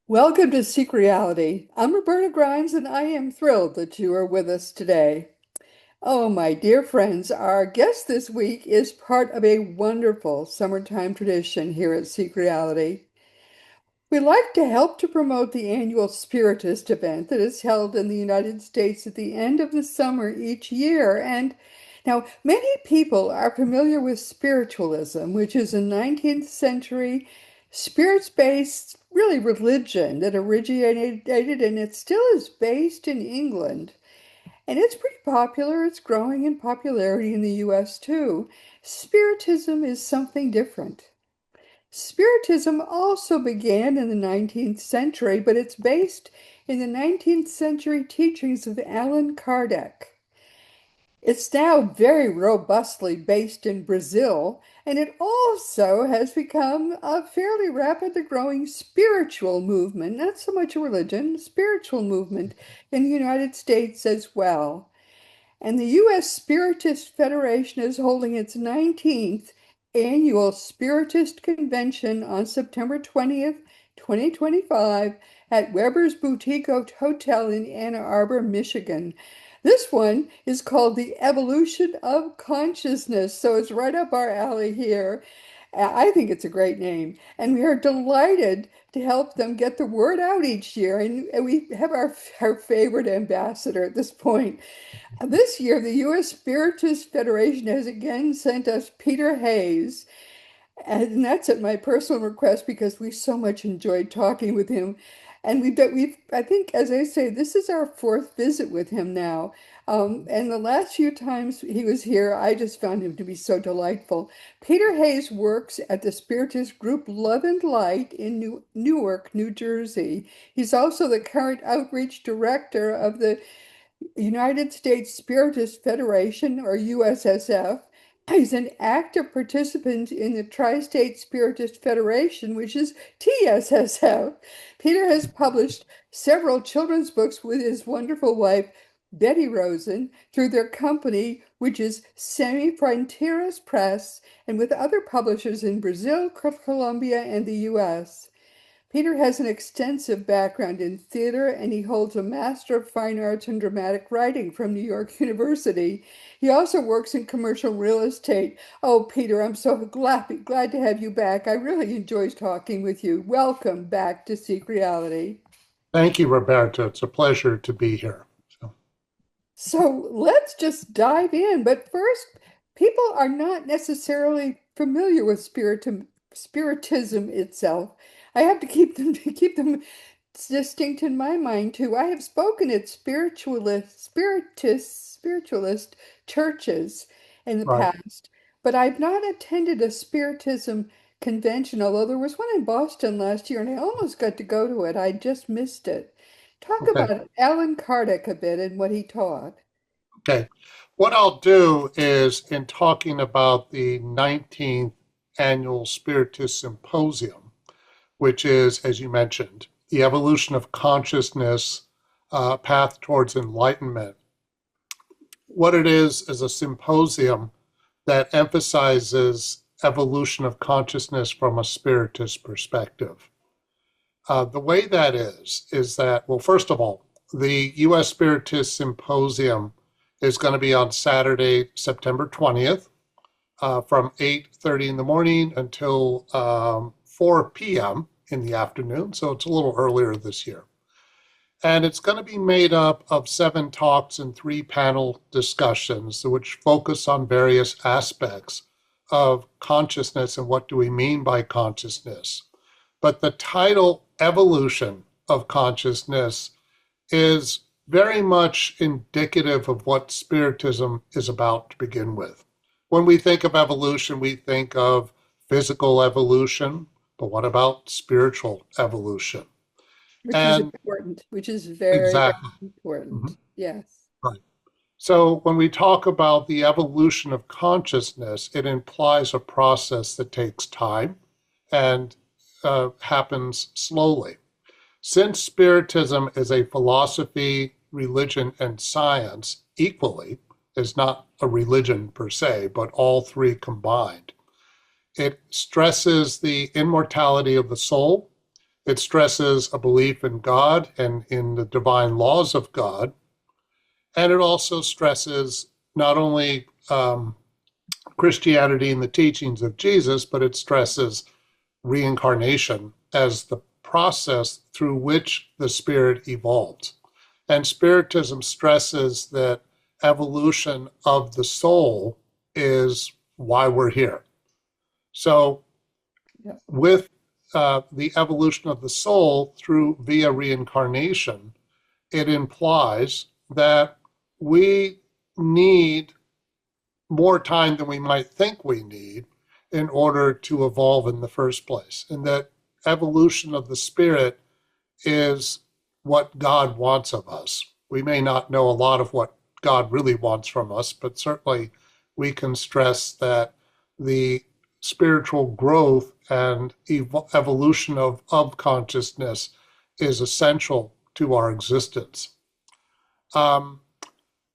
Welcome to Seek Reality. I'm Roberta Grimes, and I am thrilled that you are with us today. Oh, my dear friends, our guest this week is part of a wonderful summertime tradition here at Seek Reality. We like to help to promote the annual Spiritist event that is held in the United States at the end of the summer each year. And now, many people are familiar with Spiritualism, which is a 19th century spirits-based, really religion that originated and it still is based in England. And it's pretty popular. It's growing in popularity in the US too. Spiritism is something different. Spiritism also began in the 19th century, but it's based in the 19th century teachings of Allan Kardec. It's now very robustly based in Brazil, and it also has become a fairly rapidly growing spiritual movement, not so much a religion, spiritual movement in the United States as well. And the U.S. Spiritist Federation is holding its 19th Annual Spiritist Convention on September 20th, 2025 at Weber's Boutique Hotel in Ann Arbor, Michigan. This one is called The Evolution of Consciousness, so it's right up our alley here. I think it's a great name, and we are delighted to help them get the word out each year. And we have our favorite ambassador at this point. This year, the U.S. Spiritist Federation has again sent us Peter Hayes, and that's at my personal request because we so much enjoyed talking with him. And I think, as I say, this is our fourth visit with him now. And the last few times he was here, I just found him to be so delightful. Peter Hayes works at the Spiritist group Love and Light in Newark, New Jersey. He's also the current outreach director of the United States Spiritist Federation, or USSF. He's an active participant in the Tri-State Spiritist Federation, which is TSSF. Peter has published several children's books with his wonderful wife, Betty Rosen, through their company, which is Semi Fronteiras Press, and with other publishers in Brazil, Colombia, and the US. Peter has an extensive background in theater, and he holds a Master of Fine Arts in Dramatic Writing from New York University. He also works in commercial real estate. Oh, Peter, I'm so glad to have you back. I really enjoyed talking with you. Welcome back to Seek Reality. Thank you, Roberta. It's a pleasure to be here. So let's just dive in. But first, people are not necessarily familiar with spiritism itself. I have to keep them distinct in my mind too. I have spoken at spiritualist churches in the Right. past, but I've not attended a spiritism convention, although there was one in Boston last year and I almost got to go to it. I just missed it. Talk Okay. about Allan Kardec a bit and what he taught. Okay. What I'll do is, in talking about the 19th Annual Spiritist Symposium, which is, as you mentioned, the evolution of consciousness, path towards enlightenment. What it is a symposium that emphasizes evolution of consciousness from a spiritist perspective. The way that is that, well, first of all, the U.S. Spiritist Symposium is going to be on Saturday, September 20th, from 8:30 in the morning until 4 p.m. in the afternoon. So it's a little earlier this year. And it's going to be made up of 7 talks and 3 panel discussions, which focus on various aspects of consciousness and what do we mean by consciousness. But the title, Evolution of Consciousness, is very much indicative of what Spiritism is about to begin with. When we think of evolution, we think of physical evolution, but what about spiritual evolution? Which is And important, which is very, very exactly. important. Mhm. Yes. Right. So when we talk about the evolution of consciousness, it implies a process that takes time and happens slowly. Since Spiritism is a philosophy, religion, and science equally, is not a religion per se, but all 3 combined, it stresses the immortality of the soul, It stresses a belief in God and in the divine laws of God. And it also stresses not only Christianity and the teachings of Jesus, but it stresses reincarnation as the process through which the spirit evolves. And Spiritism stresses that evolution of the soul is why we're here. So, Yeah. with the evolution of the soul through via reincarnation, it implies that we need more time than we might think we need in order to evolve in the first place. And that evolution of the spirit is what God wants of us. We may not know a lot of what God really wants from us, but certainly we can stress that the spiritual growth and evolution of consciousness is essential to our existence. Um,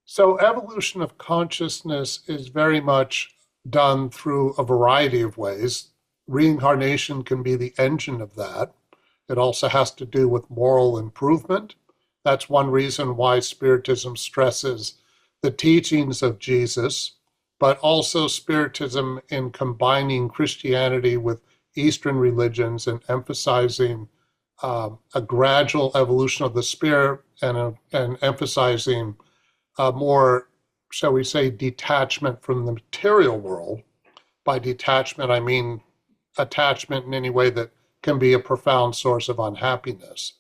so evolution of consciousness is very much done through a variety of ways. Reincarnation can be the engine of that. It also has to do with moral improvement. That's one reason why Spiritism stresses the teachings of Jesus, but also Spiritism in combining Christianity with Eastern religions and emphasizing a gradual evolution of the spirit and emphasizing more, shall we say, detachment from the material world. By detachment, I mean attachment in any way that can be a profound source of unhappiness.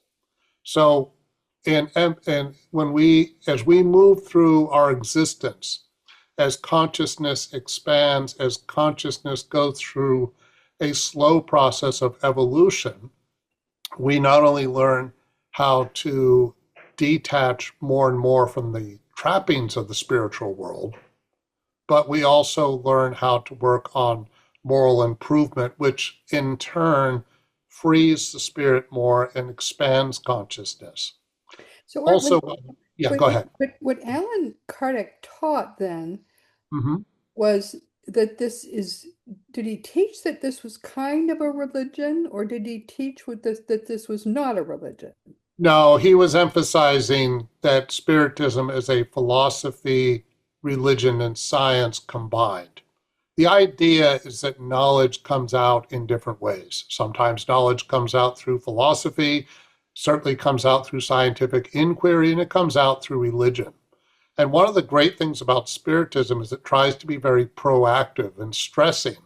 So, and when as we move through our existence, as consciousness expands, as consciousness goes through a slow process of evolution, we not only learn how to detach more and more from the trappings of the spiritual world, but we also learn how to work on moral improvement, which in turn frees the spirit more and expands consciousness. So Also, yeah, go ahead. what Allan Kardec taught then Hmm. was that did he teach that this was kind of a religion, or did he teach that this was not a religion? No, he was emphasizing that Spiritism is a philosophy, religion, and science combined. The idea is that knowledge comes out in different ways. Sometimes knowledge comes out through philosophy, certainly comes out through scientific inquiry, and it comes out through religion. And one of the great things about Spiritism is it tries to be very proactive and stressing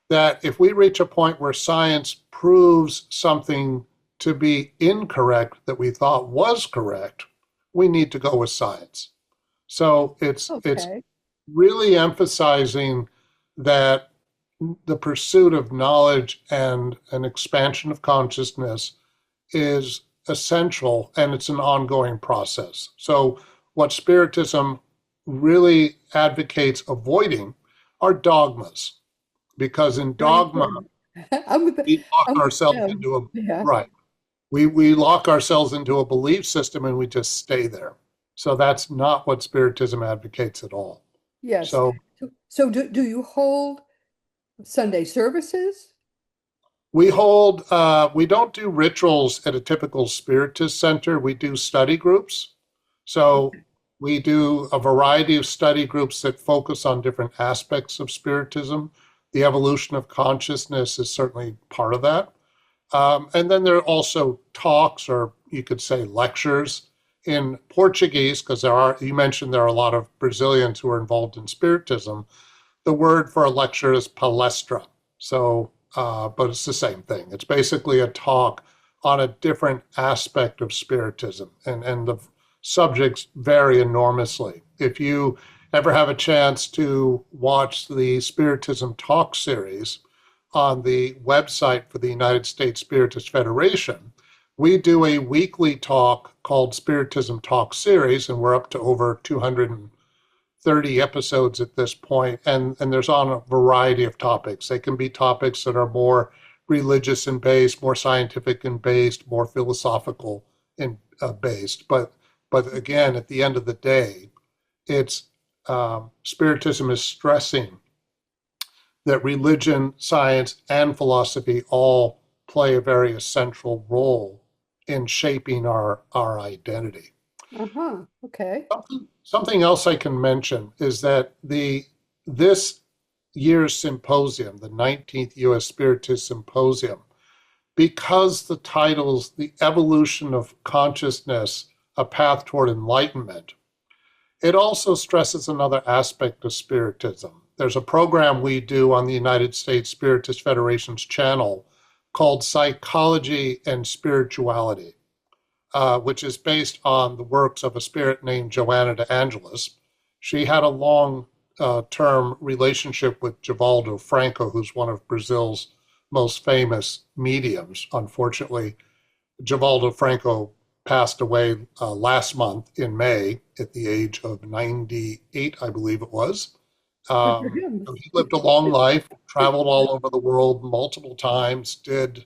that if we reach a point where science proves something to be incorrect that we thought was correct, we need to go with science. So it's Okay. really emphasizing that the pursuit of knowledge and an expansion of consciousness is essential and it's an ongoing process. So what Spiritism really advocates avoiding are dogmas, because in Very dogma important. I'm with we lock I'm with ourselves them. into a Yeah. right. We lock ourselves into a belief system and we just stay there. So that's not what Spiritism advocates at all. Yes. So So do you hold Sunday services? we don't do rituals at a typical Spiritist center. We do study groups. So we do a variety of study groups that focus on different aspects of Spiritism. The evolution of consciousness is certainly part of that. And then there are also talks, or you could say lectures, in Portuguese, because you mentioned there are a lot of Brazilians who are involved in Spiritism. The word for a lecture is palestra. So, but it's the same thing. It's basically a talk on a different aspect of Spiritism, and the subjects vary enormously. If you ever have a chance to watch the Spiritism Talk series on the website for the United States Spiritist Federation, we do a weekly talk called Spiritism Talk Series, and we're up to over 230 episodes at this point, and there's on a variety of topics. They can be topics that are more religious and based, more scientific and based, more philosophical and based. But again, at the end of the day, it's Spiritism is stressing that religion, science, and philosophy all play a very essential role in shaping our identity. Uh-huh. Okay. Something else I can mention is that this year's symposium, the 19th U.S. Spiritist Symposium, because the title's The Evolution of Consciousness, A Path Toward Enlightenment, it also stresses another aspect of Spiritism. There's a program we do on the United States Spiritist Federation's channel called Psychology and Spirituality, which is based on the works of a spirit named Joanna de Angelis. She had a long-term relationship with Divaldo Franco, who's one of Brazil's most famous mediums. Unfortunately, Divaldo Franco passed away last month in May at the age of 98, I believe it was. Good for him. He lived a long life, traveled all over the world multiple times, did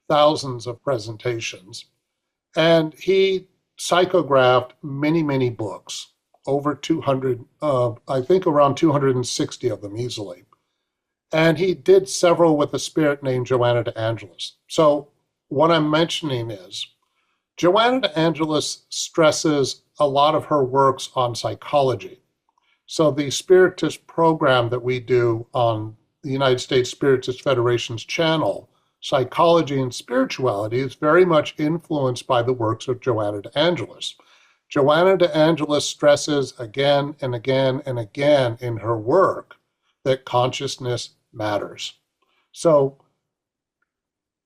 thousands of presentations, and he psychographed many, many books, over 200, I think around 260 of them easily. And he did several with a spirit named Joanna de Angelis. So what I'm mentioning is Joanna de Angelis stresses a lot of her works on psychology. So the Spiritist program that we do on the United States Spiritist Federation's channel, Psychology and Spirituality, is very much influenced by the works of Joanna de Angelis. Joanna de Angelis stresses again and again and again in her work that consciousness matters. So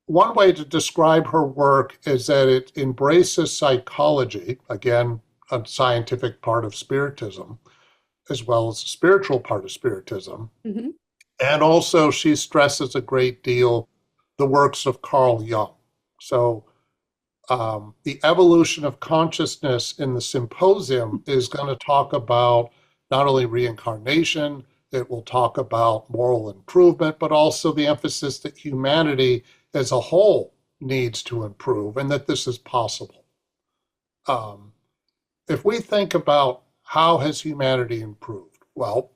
one way to describe her work is that it embraces psychology, again, a scientific part of Spiritism, as well as a spiritual part of Spiritism. Mm-hmm. And also she stresses a great deal the works of Carl Jung. So the evolution of consciousness in the symposium is going to talk about not only reincarnation, it will talk about moral improvement, but also the emphasis that humanity as a whole needs to improve and that this is possible. If we think about how has humanity improved? Well,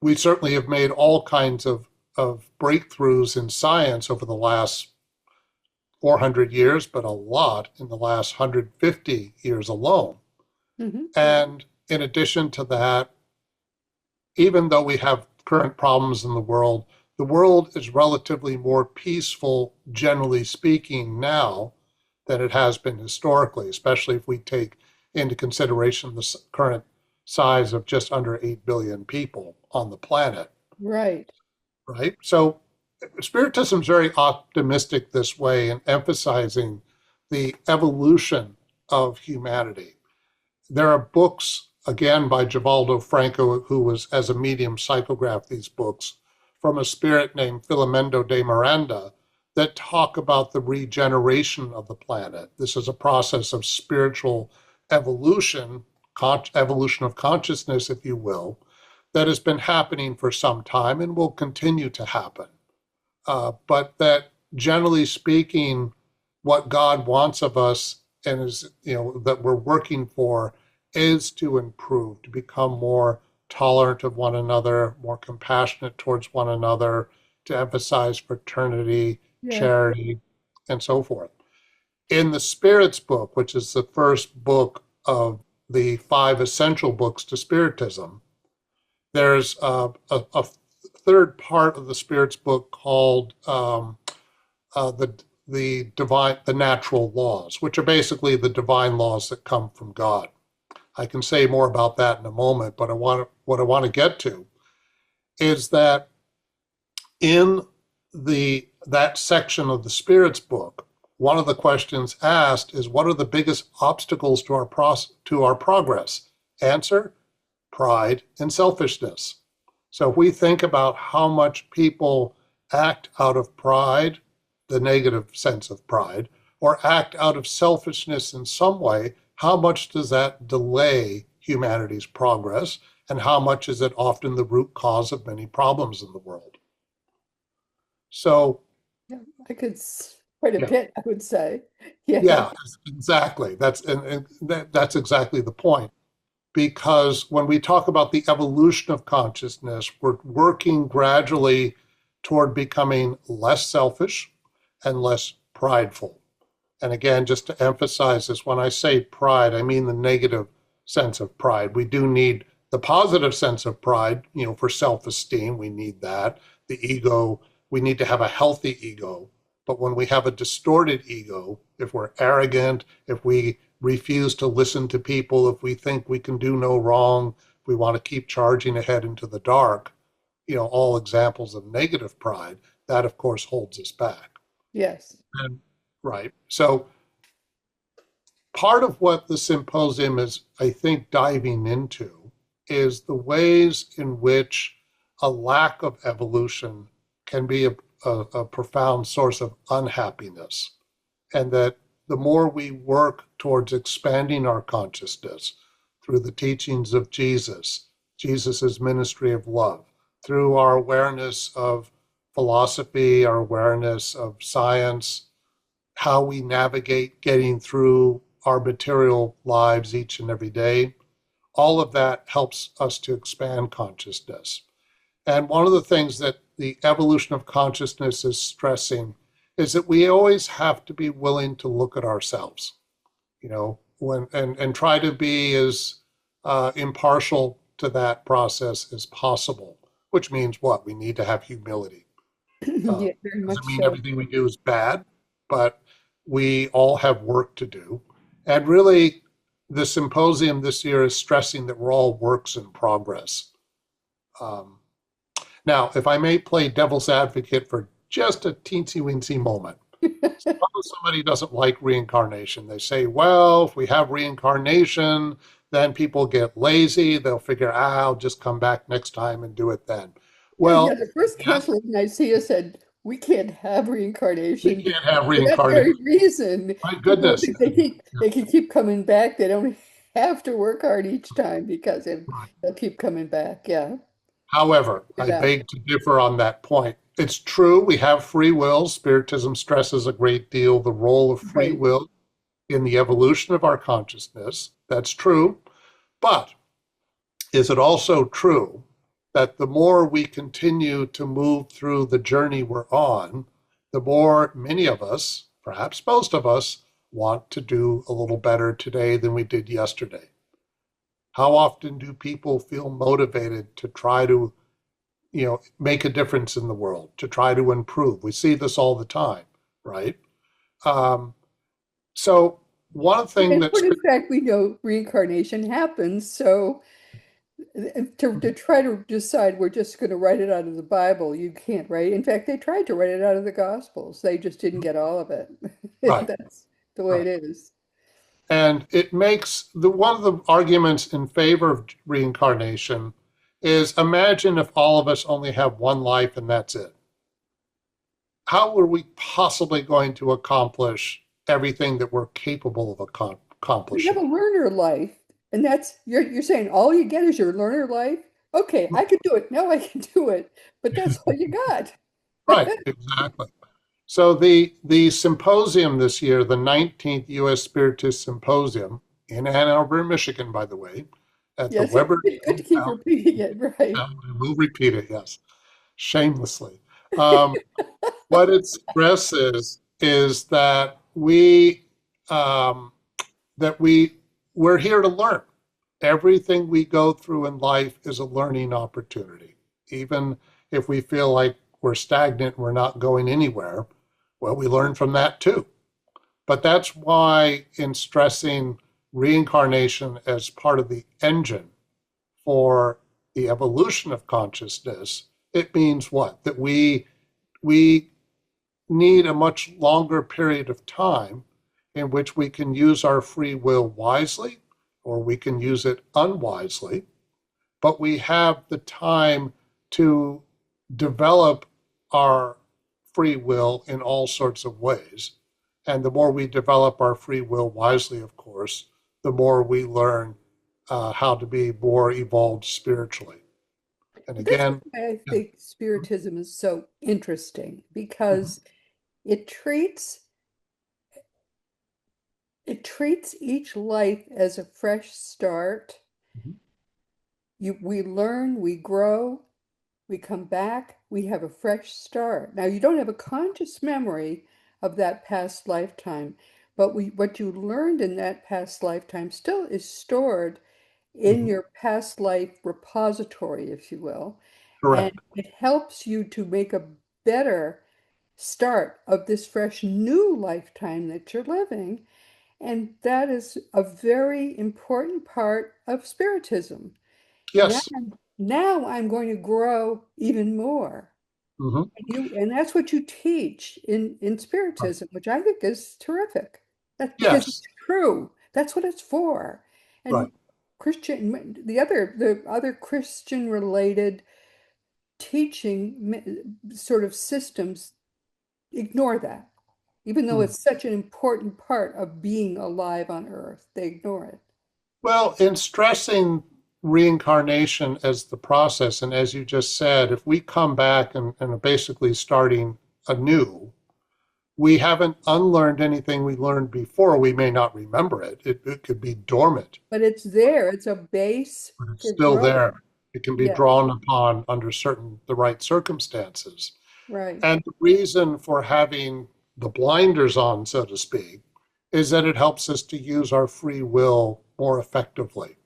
we certainly have made all kinds of breakthroughs in science over the last 400 years, but a lot in the last 150 years alone. Mm-hmm. And in addition to that, even though we have current problems in the world is relatively more peaceful, generally speaking, now than it has been historically, especially if we take into consideration the current size of just under 8 billion people on the planet. Right. Right? So Spiritism is very optimistic this way in emphasizing the evolution of humanity. There are books, again, by Divaldo Franco, who was, as a medium, psychographed these books, from a spirit named Filomeno de Miranda, that talk about the regeneration of the planet. This is a process of spiritual evolution, evolution of consciousness, if you will, that has been happening for some time and will continue to happen. But that, generally speaking, what God wants of us and is, that we're working for is to improve, to become more tolerant of one another, more compassionate towards one another, to emphasize fraternity, Yeah. charity, and so forth. In the Spirit's book, which is the first book of the 5 essential books to Spiritism, there's a third part of the Spirit's book called the natural laws, which are basically the divine laws that come from God. I can say more about that in a moment, but what I want to get to is that in that section of the Spirit's book, one of the questions asked is, what are the biggest obstacles to our progress? Answer: pride and selfishness. So if we think about how much people act out of pride, the negative sense of pride, or act out of selfishness in some way, how much does that delay humanity's progress, and how much is it often the root cause of many problems in the world? So, Yeah, quite a yeah, bit, I would say. Yeah. yeah, exactly. That's exactly the point. Because when we talk about the evolution of consciousness, we're working gradually toward becoming less selfish, and less prideful. And again, just to emphasize this, when I say pride, I mean the negative sense of pride. We do need the positive sense of pride, for self-esteem. We need that. The ego, we need to have a healthy ego. But when we have a distorted ego, if we're arrogant, if we refuse to listen to people, if we think we can do no wrong, if we want to keep charging ahead into the dark, all examples of negative pride, that of course holds us back. Yes. And right. So part of what the symposium is, I think, diving into is the ways in which a lack of evolution can be a profound source of unhappiness. And that the more we work towards expanding our consciousness through the teachings of Jesus, Jesus's ministry of love, through our awareness of philosophy, our awareness of science, how we navigate getting through our material lives each and every day, all of that helps us to expand consciousness. And one of the things that the evolution of consciousness is stressing is that we always have to be willing to look at ourselves, and try to be as impartial to that process as possible, which means what? We need to have humility. Yeah, very Doesn't much mean so. everything we do is bad, but we all have work to do. And really, the symposium this year is stressing that we're all works in progress. Um, Now, if I may play devil's advocate for just a teensy weensy moment, suppose somebody doesn't like reincarnation. They say, well, if we have reincarnation, then people get lazy. They'll figure, I'll just come back next time and do it then. Yeah, Well, the first yes, council of Nicaea said we can't have we reincarnation can't have for that reincarnation. very reason. My People goodness. think they can keep coming back. They don't have to work hard each time because they'll keep coming back. Yeah. However, I Yeah. beg to differ on that point. It's true, we have free will. Spiritism stresses a great deal the role of free Right. will in the evolution of our consciousness. That's true. But is it also true that the more we continue to move through the journey we're on, the more many of us, perhaps most of us, want to do a little better today than we did yesterday? How often do people feel motivated to try to make a difference in the world, to try to improve? We see this all the time, right? Um, so one thing And that's when in fact we know reincarnation happens, so to try to decide we're just going to write it out of the Bible, you can't, right? In fact, they tried to write it out of the Gospels. They just didn't get all of it. right, That's the way it right. is. And it makes the one of the arguments in favor of reincarnation is imagine if all of us only have one life and that's it. How are we possibly going to accomplish everything that we're capable of We have a accomplishing? learner life, and that's you're saying all you get is your learner life. Okay, I can do it. No, I can do it, but that's all you got. Right, exactly. So the symposium this year, the 19th U.S. Spiritist Symposium in Ann Arbor, Michigan, by the way, at the Yes, Weber it's good to keep repeating it, right? we'll repeat it, yes, shamelessly. Um, what it stresses is um, that we're here to learn. Everything we go through in life is a learning opportunity. Even if we feel like we're stagnant, we're not going anywhere, well, we learn from that too. But that's why, in stressing reincarnation as part of the engine for the evolution of consciousness, it means what? That we need a much longer period of time in which we can use our free will wisely or we can use it unwisely, but we have the time to develop our free will in all sorts of ways. And the more we develop our free will wisely, of course, the more we learn how to be more evolved spiritually. And That's again, why I yeah, think Spiritism is so interesting mhm, because it treats it treats each life as a fresh start. mhm, We learn, we grow, we come back, we have a fresh start. Now, you don't have a conscious memory of that past lifetime. But what you learned in that past lifetime still is stored in Mhm. your past life repository, if you will, and Correct. it helps you to make a better start of this fresh new lifetime that you're living. And that is a very important part of Spiritism. Now, Yes. now I'm going to grow even more. Hmm. And that's what you teach in Spiritism, which I think is terrific. That because Yes. it's true. That's what it's for. Right. And the other Christian related teaching sort of systems ignore that. Even though Mm. it's such an important part of being alive on Earth, they ignore it. Well, in stressing reincarnation as the process, and as you just said, if we come back and are basically starting anew, we haven't unlearned anything we learned before. We may not remember it. It could be dormant, But it's there. It's a base but it's for still growth. there. It can be Yeah, drawn upon under the right circumstances. right. And the reason for having the blinders on, so to speak, is that it helps us to use our free will more effectively.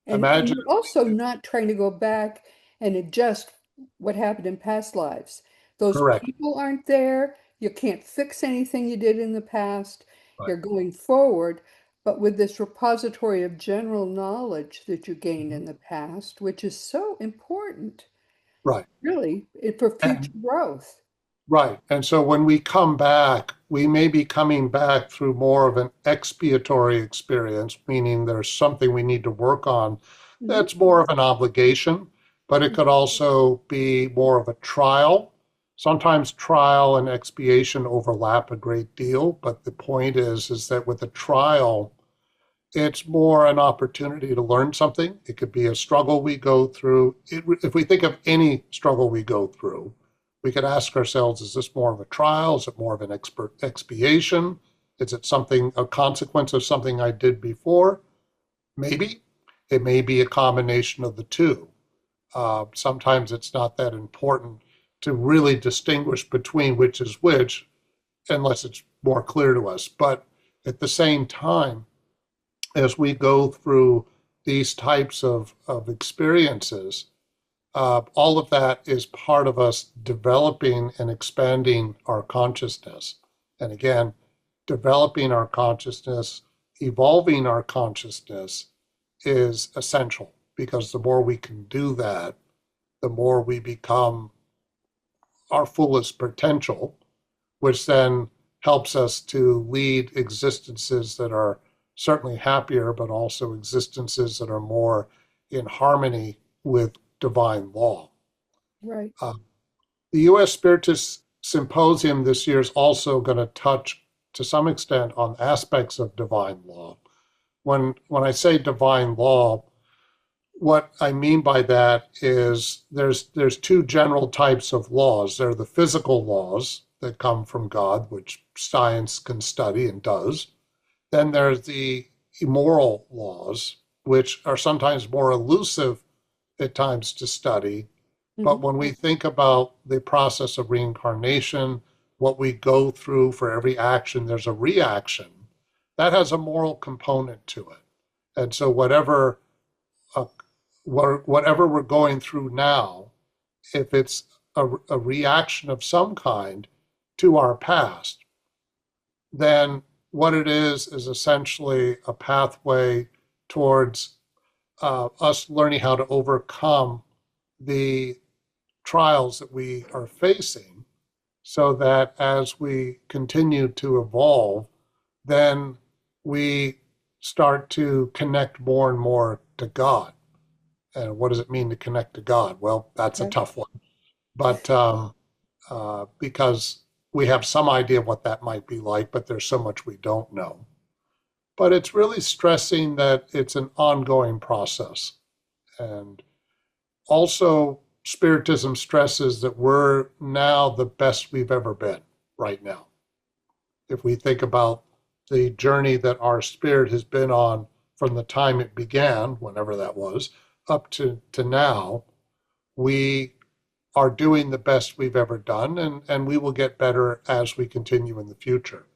And Imagine, you're also not trying to go back and adjust what happened in past lives. Those correct, people aren't there. You can't fix anything you did in the past. right, You're going forward, but with this repository of general knowledge that you gained mhm, in the past, which is so important, right. really, for future And growth. right. And so when we come back, we may be coming back through more of an expiatory experience, meaning there's something we need to work on Mhm. that's more of an obligation, but it could also be more of a trial. Sometimes trial and expiation overlap a great deal, but the point is that with a trial, it's more an opportunity to learn something. It could be a struggle we go through. If we think of any struggle we go through, we could ask ourselves, is this more of a trial? Is it more of an expiation? Is it something, a consequence of something I did before? Maybe. It may be a combination of the two. Sometimes it's not that important to really distinguish between which is which, unless it's more clear to us. But at the same time, as we go through these types of experiences, all of that is part of us developing and expanding our consciousness. And again, developing our consciousness, evolving our consciousness is essential because the more we can do that, the more we become our fullest potential, which then helps us to lead existences that are certainly happier, but also existences that are more in harmony with divine law. Right. Uh, the U.S. Spiritist Symposium this year is also going to touch to some extent on aspects of divine law. When I say divine law, what I mean by that is there's two general types of laws. There are the physical laws that come from God, which science can study and does. Then there's the immoral laws, which are sometimes more elusive at times to study. But Mhm. when we think about the process of reincarnation, what we go through for every action, there's a reaction that has a moral component to it. And so uh, whatever we're going through now, if it's a reaction of some kind to our past, then what it is essentially a pathway towards us learning how to overcome the trials that we are facing so that as we continue to evolve, then we start to connect more and more to God. And what does it mean to connect to God? Well, that's a Right. tough one. But because we have some idea of what that might be like, but there's so much we don't know. But it's really stressing that it's an ongoing process. And also, Spiritism stresses that we're now the best we've ever been right now. If we think about the journey that our spirit has been on from the time it began, whenever that was, up to now, we are doing the best we've ever done, and we will get better as we continue in the future.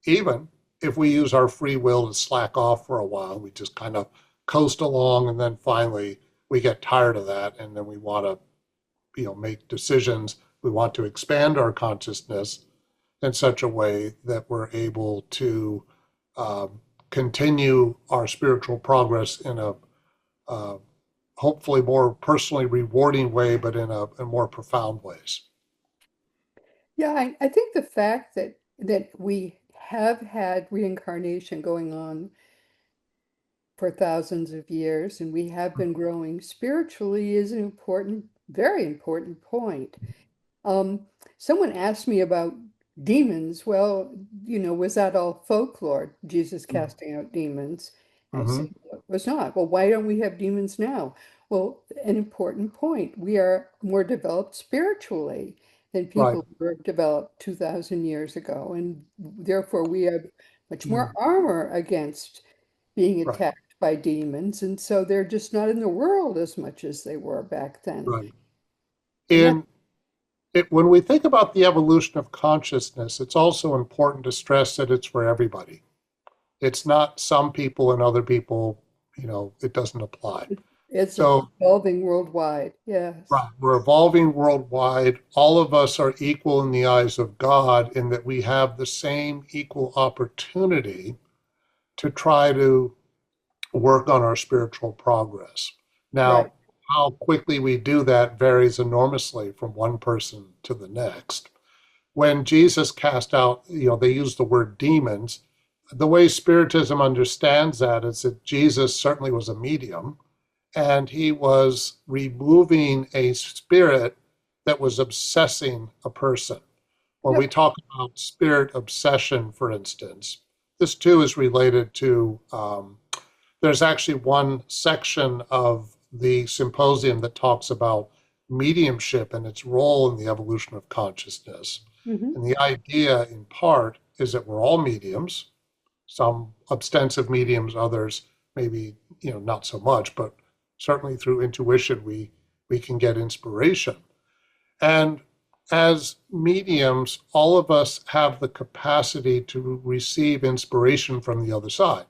Even if we use our free will to slack off for a while, we just kind of coast along, and then finally we get tired of that, and then we want to, make decisions. We want to expand our consciousness in such a way that we're able to continue our spiritual progress in a uh, hopefully more personally rewarding way, but in more profound ways. Yeah, I think the fact that we have had reincarnation going on for thousands of years and we have been growing spiritually is an important, very important point. Um, Someone asked me about demons. Well, was that all folklore, Jesus casting out demons? I Mm-hmm. said, "No, it was not." Well, why don't we have demons now? Well, an important point. We are more developed spiritually than Right. people who were developed 2,000 years ago, and therefore we have much more Mm. armor against being Right. attacked by demons, and so they're just not in the world as much as they were back then. Right. And that, In when we think about the evolution of consciousness, it's also important to stress that it's for everybody. It's not some people and other people, it doesn't apply. it's So, evolving worldwide. Yes. right, we're evolving worldwide. All of us are equal in the eyes of God in that we have the same equal opportunity to try to work on our spiritual progress. Right. Now, how quickly we do that varies enormously from one person to the next. When Jesus cast out, they use the word demons. The way Spiritism understands that is that Jesus certainly was a medium, and he was removing a spirit that was obsessing a person. When we Yep. talk about spirit obsession, for instance, this too is related to, there's actually one section of the symposium that talks about mediumship and its role in the evolution of consciousness. Hmm. And the idea, in part, is that we're all mediums, some ostensive mediums, others maybe, not so much, but certainly through intuition, we can get inspiration. And as mediums, all of us have the capacity to receive inspiration from the other side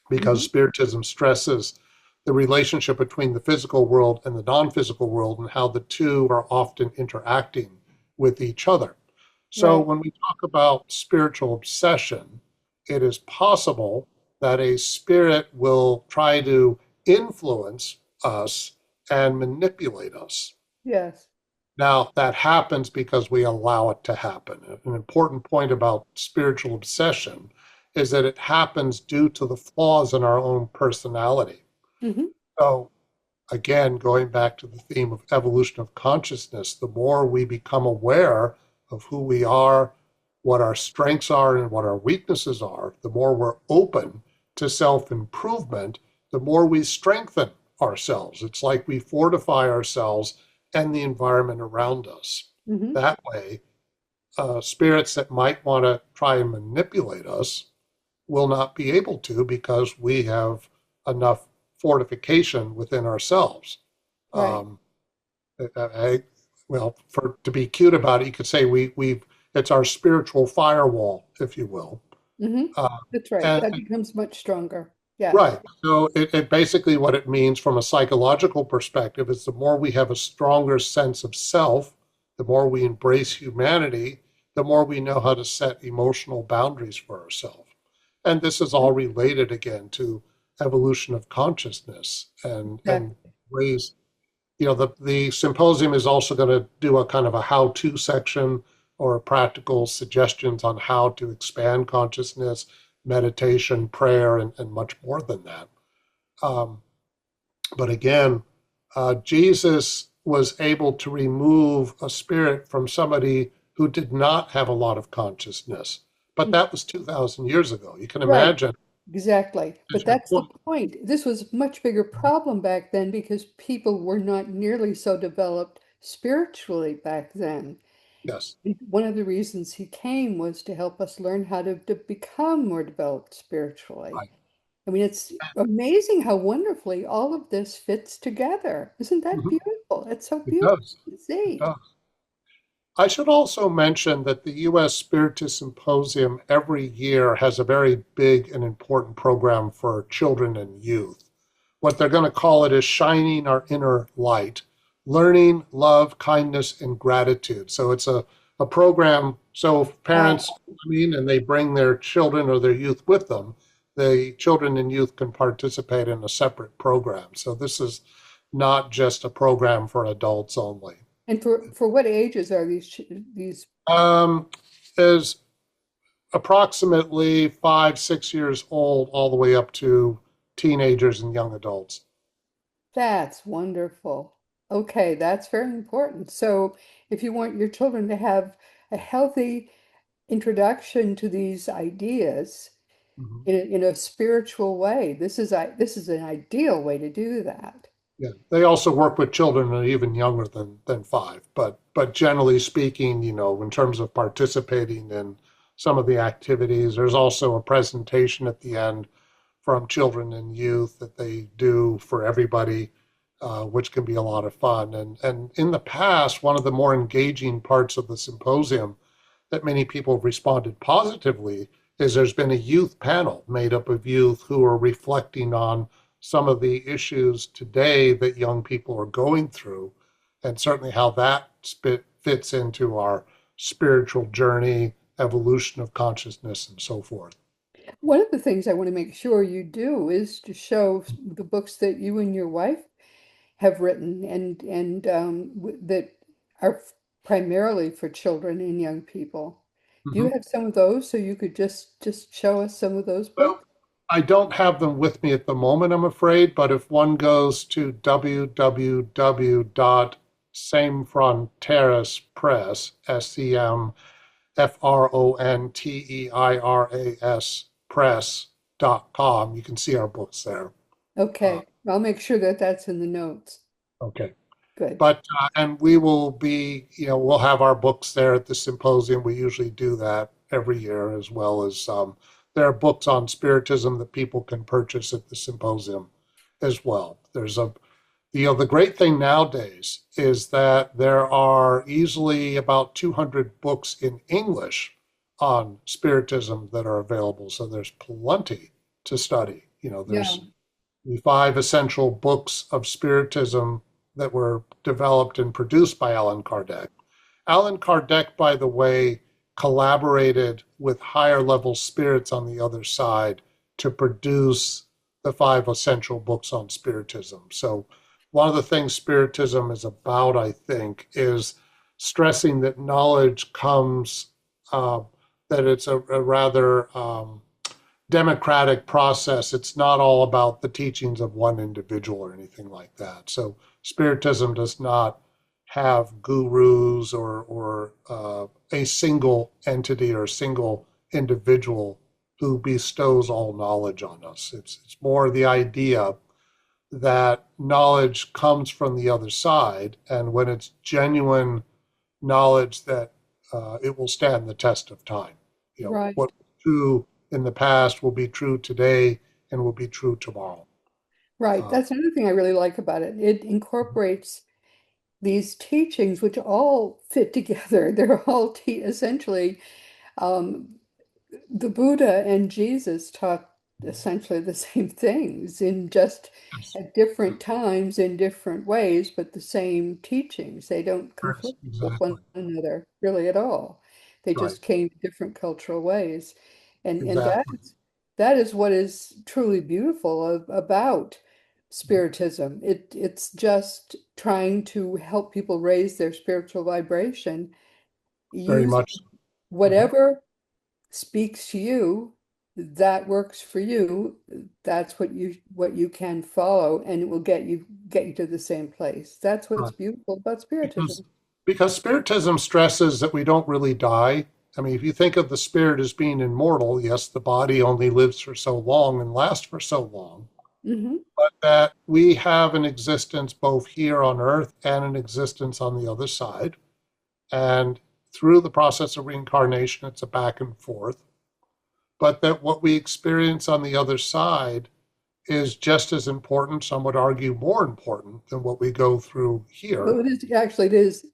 because Hmm. Spiritism stresses the relationship between the physical world and the non physical world and how the two are often interacting with each other. So, Right. when we talk about spiritual obsession, it is possible that a spirit will try to influence us and manipulate us. Yes. Now, that happens because we allow it to happen. An important point about spiritual obsession is that it happens due to the flaws in our own personality. Hmm. So, again, going back to the theme of evolution of consciousness, the more we become aware of who we are, what our strengths are, and what our weaknesses are, the more we're open to self improvement, the more we strengthen ourselves. It's like we fortify ourselves and the environment around us. Hmm. That way, spirits that might want to try and manipulate us will not be able to because we have enough fortification within ourselves. Right. Um, well, for to be cute about it, you could say we've it's our spiritual firewall, if you will. Hmm. Uh, That's right. and That becomes much stronger. Yes. right, so it basically what it means from a psychological perspective is the more we have a stronger sense of self, the more we embrace humanity, the more we know how to set emotional boundaries for ourselves. And this is all related again to evolution of consciousness and Exactly. ways. The symposium is also going to do a kind of a how-to section or practical suggestions on how to expand consciousness, meditation, prayer, and much more than that. Um, but again, Jesus was able to remove a spirit from somebody who did not have a lot of consciousness. But that was 2,000 years ago. You can Right. imagine, Exactly. as But your that's the point. point. This was a much bigger problem back then because people were not nearly so developed spiritually back then. Yes. One of the reasons he came was to help us learn how to become more developed spiritually. Right. I mean, it's amazing how wonderfully all of this fits together. Isn't that Mhm. beautiful? It's so It beautiful does. to It see. does. I should also mention that the U.S. Spiritist Symposium every year has a very big and important program for children and youth. What they're going to call it is Shining Our Inner Light, Learning, Love, Kindness, and Gratitude. So it's a program. So if Wow. parents come in and they bring their children or their youth with them, the children and youth can participate in a separate program. So this is not just a program for adults only. And for what ages are these? Um, is approximately 5, 6 years old, all the way up to teenagers and young adults. That's wonderful. Okay, that's very important. So if you want your children to have a healthy introduction to these ideas Mhm. in a spiritual way, this is an ideal way to do that. Yeah, they also work with children that are even younger than 5. But generally speaking, in terms of participating in some of the activities, there's also a presentation at the end from children and youth that they do for everybody, which can be a lot of fun. And in the past, one of the more engaging parts of the symposium that many people have responded positively is there's been a youth panel made up of youth who are reflecting on some of the issues today that young people are going through, and certainly how that fits into our spiritual journey, evolution of consciousness, and so forth. One of the things I want to make sure you do is to show the books that you and your wife have written and that are primarily for children and young people. Do you Mhm. have some of those so you could just show us some of those Well, books? I don't have them with me at the moment, I'm afraid, but if one goes to www.samefronteras Press, SEMFRONTEIRAS Press.com, you can see our books there. Uh, Okay, I'll make sure that that's in the notes. okay. Good. But, and we will be, we'll have our books there at the symposium. We usually do that every year, as well as there are books on Spiritism that people can purchase at the symposium as well. The great thing nowadays is that there are easily about 200 books in English on Spiritism that are available. So there's plenty to study. Yeah. There's the 5 essential books of Spiritism that were developed and produced by Allan Kardec. Allan Kardec, by the way, collaborated with higher level spirits on the other side to produce the 5 essential books on Spiritism. So, one of the things Spiritism is about, I think, is stressing that knowledge comes, uh, that it's a rather democratic process. It's not all about the teachings of one individual or anything like that. So Spiritism does not have gurus or a single entity or a single individual who bestows all knowledge on us. It's more the idea that knowledge comes from the other side, and when it's genuine knowledge, that it will stand the test of time. What Right. was true in the past will be true today and will be true tomorrow. Right. Uh, That's another thing I really like about it. It incorporates these teachings, which all fit together. They're all te essentially um, the Buddha and Jesus taught essentially the same things in just yes, at different times in different ways, but the same teachings. They don't yes, conflict with one exactly. another really at all. They Right, just came different cultural ways. And exactly. that is what is truly beautiful about Spiritism. It's just trying to help people raise their spiritual vibration Very using much. Mhm. whatever speaks to you, that works for you, that's what you can follow, and it will get you to the same place. That's what's Right. beautiful about Because Spiritism. because Spiritism stresses that we don't really die. I mean, if you think of the spirit as being immortal, yes, the body only lives for so long and lasts for so long, Hmm. but that we have an existence both here on earth and an existence on the other side. And through the process of reincarnation, it's a back and forth. But that what we experience on the other side is just as important, some would argue more important than what we go through here. Well, it is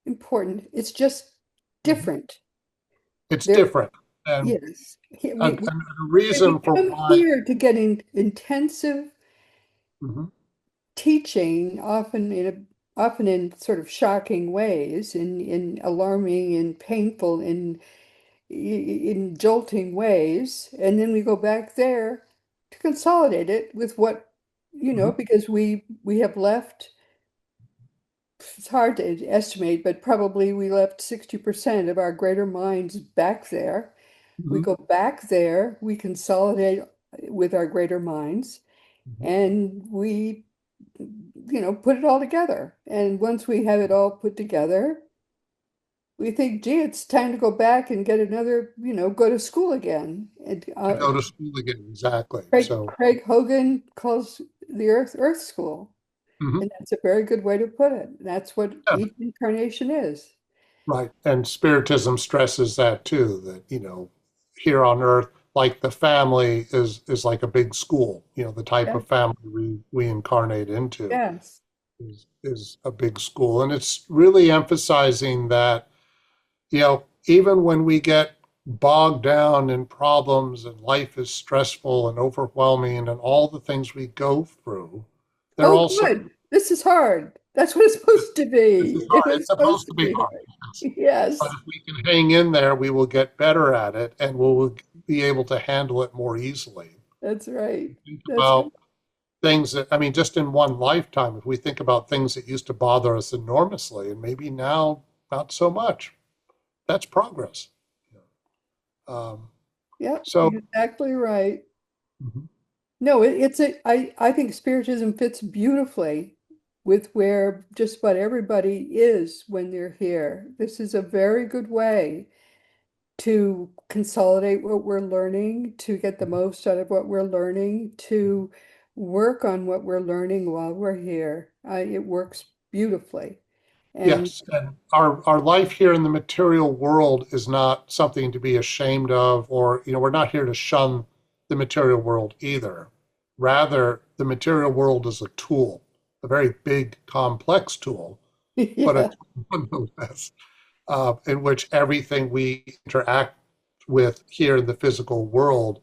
important. It's just Mhm. different. It's There, different. And yes, a reason we for come why. here to get intensive Mhm, teaching, often in sort of shocking ways, in alarming and painful, in jolting ways, and then we go back there to consolidate it with what, mhm, because we have left. It's hard to estimate, but probably we left 60% of our greater minds back there. We mhm, go back there, we consolidate with our greater minds, mhm. and put it all together. And once we have it all put together, we think, gee, it's time to go back and get another, go to school again. And To go to school again, exactly. Craig, So, Craig Hogan calls the Earth School. mhm, And that's a very good way to put it. That's what yeah, each incarnation is. right. And Spiritism stresses that too, that, here on Earth, like the family is like a big school. The type Yeah. of family we incarnate into Yes. is a big school. And it's really emphasizing that, even when we get bogged down in problems and life is stressful and overwhelming and all the things we go through, they're Oh, also, good. This is hard. That's what it's this, supposed to this is be. It hard. was It's supposed supposed to to be be hard. hard. Yes. But Yes, if we can hang in there, we will get better at it and we'll be able to handle it more easily. that's right. Think That's right. about things that, I mean, just in one lifetime, if we think about things that used to bother us enormously and maybe now not so much, that's progress. Um, Yep, so, exactly right. mhm. No, I think Spiritism fits beautifully with where just about everybody is when they're here. This is a very good way to consolidate what we're learning, to get the most out of what we're learning, to work on what we're learning while we're here. It works beautifully. And Yes, and our life here in the material world is not something to be ashamed of, or, we're not here to shun the material world either. Rather, the material world is a tool, a very big, complex tool, but a yeah, tool nonetheless, in which everything we interact with here in the physical world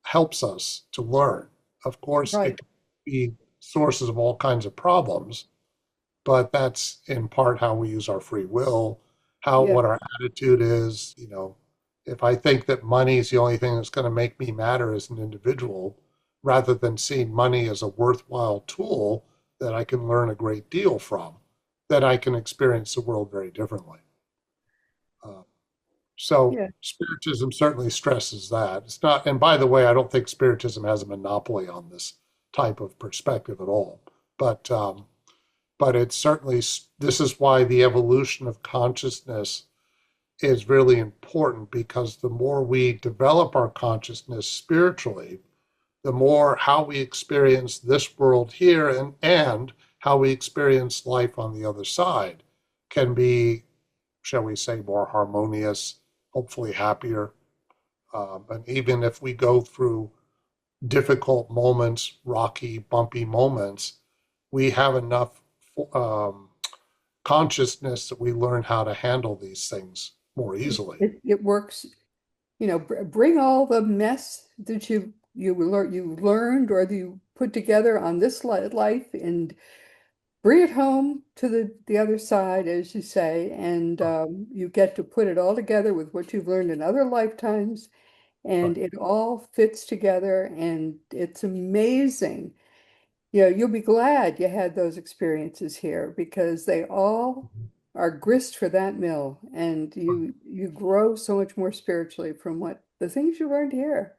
helps us to learn. Of course, right. it can be sources of all kinds of problems, but that's in part how we use our free will, how Yeah, what our attitude is. If I think that money is the only thing that's going to make me matter as an individual, rather than seeing money as a worthwhile tool that I can learn a great deal from, then I can experience the world very differently. Uh, so yeah. Spiritism certainly stresses that. It's not, and by the way, I don't think Spiritism has a monopoly on this type of perspective at all. But it's certainly, this is why the evolution of consciousness is really important, because the more we develop our consciousness spiritually, the more how we experience this world here and how we experience life on the other side can be, shall we say, more harmonious, hopefully happier. And even if we go through difficult moments, rocky, bumpy moments, we have enough um, consciousness that we learn how to handle these things more easily. It works, bring all the mess that you learned or that you put together on this life and bring it home to the other side, as you say, and Right, you get to put it all together with what you've learned in other lifetimes, right. and it all fits together, and it's amazing. You'll be glad you had those experiences here because they all are grist for that mill, and you grow so much more spiritually from what the things you learned here.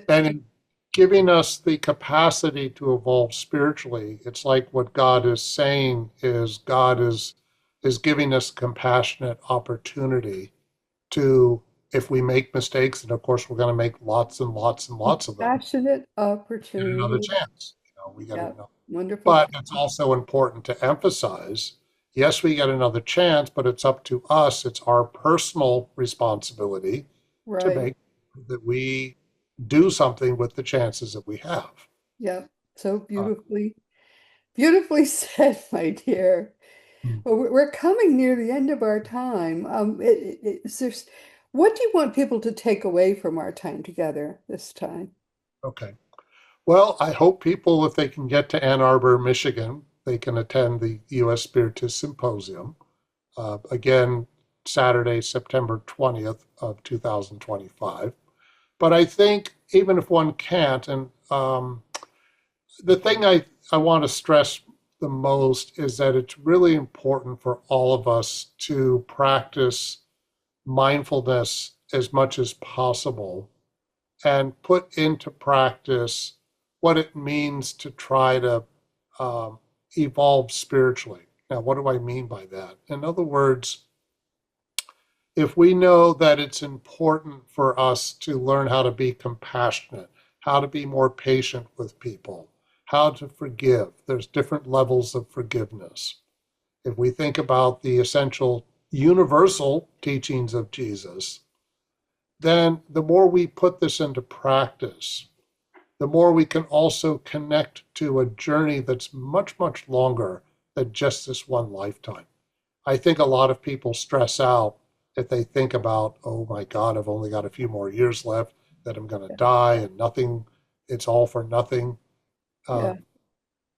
And in giving us the capacity to evolve spiritually, it's like what God is saying is God is giving us compassionate opportunity to, if we make mistakes, and of course we're going to make lots and lots and lots of them, Passionate get another opportunity. chance. We get Yeah, another. wonderful. But it's also important to emphasize, yes, we get another chance, but it's up to us. It's our personal responsibility to Right. make sure that we do something with the chances that we have. Yeah. So Uh, beautifully said, my dear. Well, we're coming near the end of our time. What do you want people to take away from our time together this time? okay. Well, I hope people, if they can get to Ann Arbor, Michigan, they can attend the U.S. Spiritist Symposium. Again, Saturday, September 20th of 2025. But I think even if one can't, and the thing I want to stress the most is that it's really important for all of us to practice mindfulness as much as possible and put into practice what it means to try to um, evolve spiritually. Now, what do I mean by that? In other words, if we know that it's important for us to learn how to be compassionate, how to be more patient with people, how to forgive, there's different levels of forgiveness. If we think about the essential universal teachings of Jesus, then the more we put this into practice, the more we can also connect to a journey that's much, much longer than just this one lifetime. I think a lot of people stress out if they think about, oh my God, I've only got a few more years left, that I'm going to die and nothing, it's all for nothing. Yeah.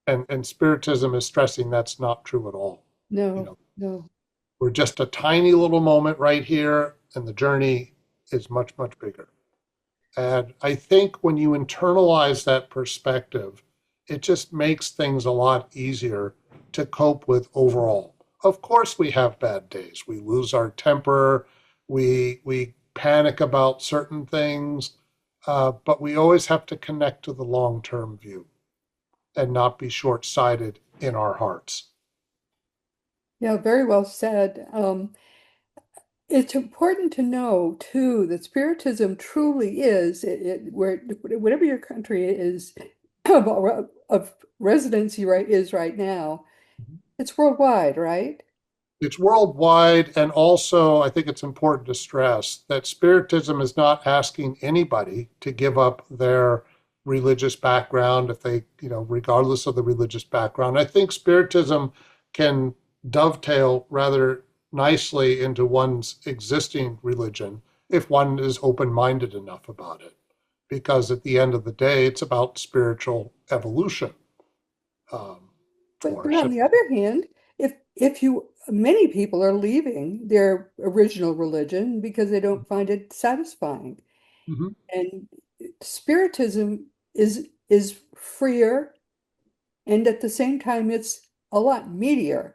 Um, and Spiritism is stressing that's not true at all. You No, know, no. we're just a tiny little moment right here, and the journey is much, much bigger. And I think when you internalize that perspective, it just makes things a lot easier to cope with overall. Of course, we have bad days. We lose our temper. We panic about certain things, but we always have to connect to the long-term view and not be short-sighted in our hearts. Yeah, very well said. It's important to know too that Spiritism truly is where whatever your country is of residency right is right now, it's worldwide, right? It's worldwide, and also I think it's important to stress that Spiritism is not asking anybody to give up their religious background if they, regardless of the religious background. I think Spiritism can dovetail rather nicely into one's existing religion if one is open-minded enough about it. Because at the end of the day, it's about spiritual evolution But for us. on the other hand, if you many people are leaving their original religion because they don't find it satisfying. Mhm, And Spiritism is freer, and at the same time it's a lot meatier.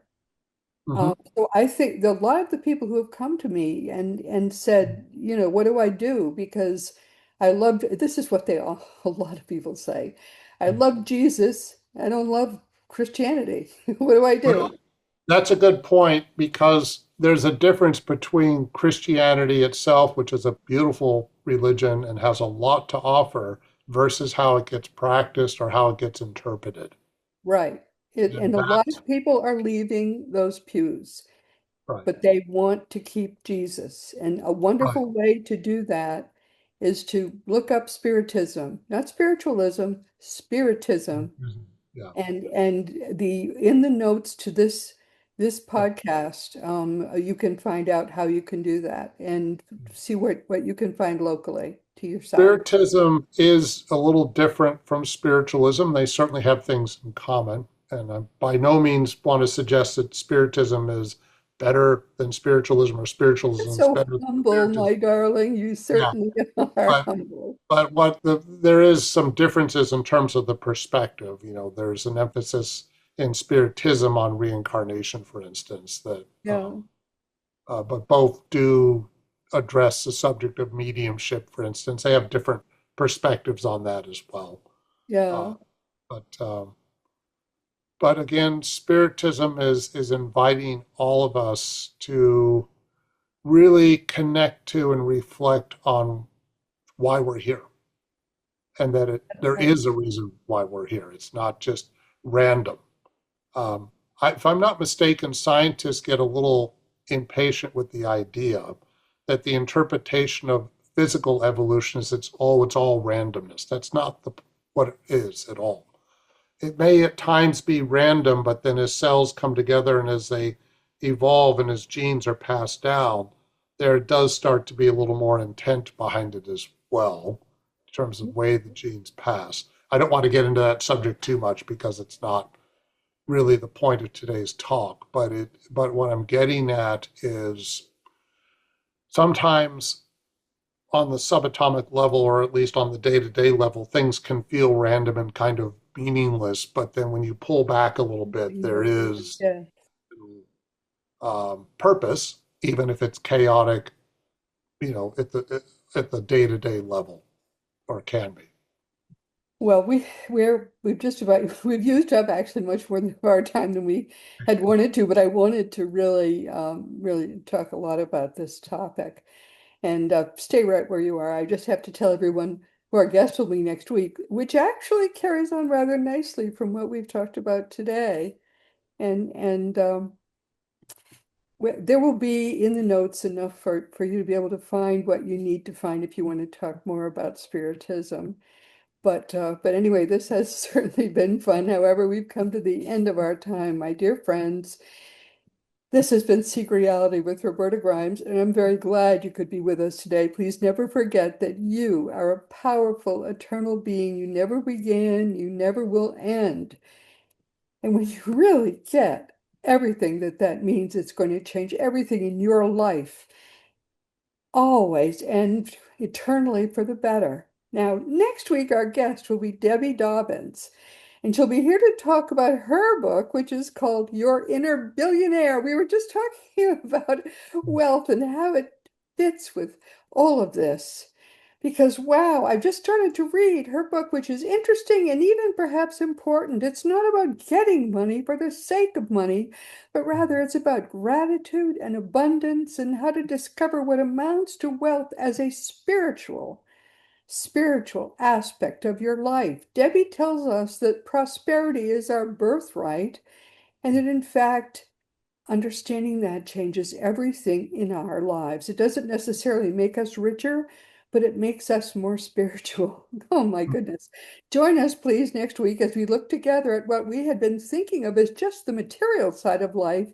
mhm. So I think a lot of the people who have come to me and said, what do I do? Because I loved, this is what a lot of people say. I love Jesus. I don't love Christianity. What do I Well, do? that's a good point because there's a difference between Christianity itself, which is a beautiful religion and has a lot to offer, versus how it gets practiced or how it gets interpreted. Right. And And a lot that's of people are leaving those pews, right, but they want to keep Jesus. And a right. wonderful way to do that is to look up Spiritism, not spiritualism, Spiritism. Yeah. And the in the notes to this podcast, you can find out how you can do that and see what you can find locally to your side. Spiritism is a little different from spiritualism. They certainly have things in common. And I by no means want to suggest that Spiritism is better than spiritualism or You're spiritualism is so better than humble, Spiritism. my darling. You Yeah. certainly are But humble. there is some differences in terms of the perspective. There's an emphasis in Spiritism on reincarnation, for instance, that Yeah, but both do address the subject of mediumship, for instance. They have different perspectives on that as well. yeah. Uh, but but again, Spiritism is inviting all of us to really connect to and reflect on why we're here, and that there Right. is a reason why we're here. It's not just random. Um, if I'm not mistaken, scientists get a little impatient with the idea that the interpretation of physical evolution is it's all randomness. That's not what it is at all. It may at times be random, but then as cells come together and as they evolve and as genes are passed down, there does start to be a little more intent behind it as well, in terms of way the genes pass. I don't want to get into that subject too much because it's not really the point of today's talk, but what I'm getting at is sometimes on the subatomic level, or at least on the day-to-day level, things can feel random and kind of meaningless. But then when you pull back a little bit, there is Yeah. purpose, even if it's chaotic, at the day-to-day level, or can be. Well, we've just about we've used up actually much more of our time than we had wanted to, but I wanted to really talk a lot about this topic. And stay right where you are. I just have to tell everyone who our guest will be next week, which actually carries on rather nicely from what we've talked about today. And there will be in the notes enough for you to be able to find what you need to find if you want to talk more about Spiritism. But anyway, this has certainly been fun. However, we've come to the end of our time, my dear friends. This has been Seek Reality with Roberta Grimes, and I'm very glad you could be with us today. Please never forget that you are a powerful, eternal being. You never began, you never will end. And when you really get everything that means, it's going to change everything in your life, always and eternally for the better. Now, next week, our guest will be Debbie Dobbins. And she'll be here to talk about her book, which is called Your Inner Billionaire. We were just talking about wealth and how it fits with all of this. Because, wow, I've just started to read her book, which is interesting and even perhaps important. It's not about getting money for the sake of money, but rather it's about gratitude and abundance and how to discover what amounts to wealth as a spiritual aspect of your life. Debbie tells us that prosperity is our birthright, and that in fact, understanding that changes everything in our lives. It doesn't necessarily make us richer, but it makes us more spiritual. Oh my goodness. Join us, please, next week as we look together at what we had been thinking of as just the material side of life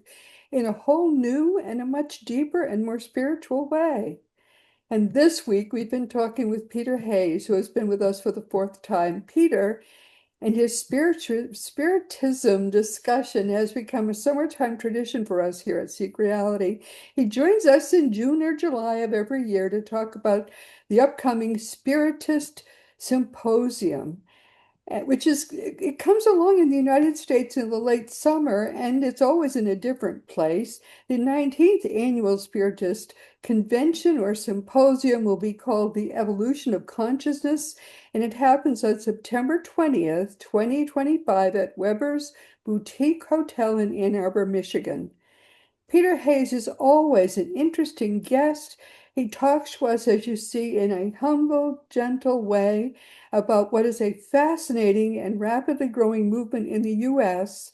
in a whole new and a much deeper and more spiritual way. And this week, we've been talking with Peter Hayes, who has been with us for the fourth time. Peter and his Spiritism discussion has become a summertime tradition for us here at Seek Reality. He joins us in June or July of every year to talk about the upcoming Spiritist Symposium, which it comes along in the United States in the late summer, and it's always in a different place. The 19th Annual Spiritist Convention or Symposium will be called The Evolution of Consciousness, and it happens on September 20th, 2025 at Weber's Boutique Hotel in Ann Arbor, Michigan. Peter Hayes is always an interesting guest. He talks to us, as you see, in a humble, gentle way about what is a fascinating and rapidly growing movement in the US,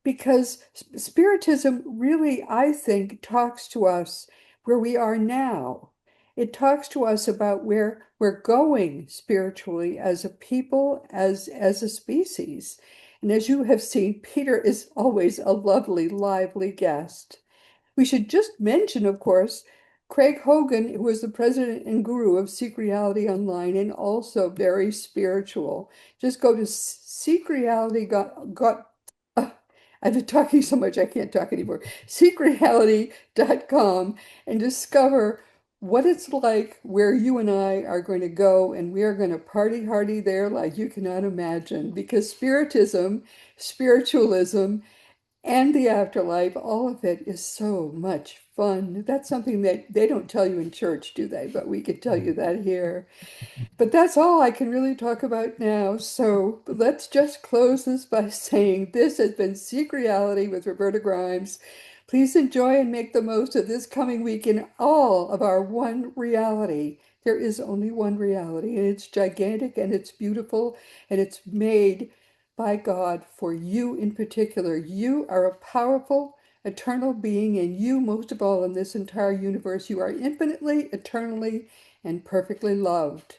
because Spiritism really, I think, talks to us where we are now. It talks to us about where we're going spiritually as a people, as a species. And as you have seen, Peter is always a lovely, lively guest. We should just mention, of course, Craig Hogan, who is the president and guru of Seek Reality Online and also very spiritual. Just go to Seek Reality uh, I've been talking so much I can't talk anymore. SeekReality.com and discover what it's like where you and I are going to go, and we are going to party hardy there like you cannot imagine, because Spiritism, spiritualism, and the afterlife, all of it is so much fun. That's something that they don't tell you in church, do they? But we could tell you that here. But that's all I can really talk about now. So let's just close this by saying this has been Seek Reality with Roberta Grimes. Please enjoy and make the most of this coming week in all of our one reality. There is only one reality, and it's gigantic and it's beautiful and it's made by God for you in particular. You are a powerful, eternal being, and you, most of all, in this entire universe, you are infinitely, eternally, and perfectly loved.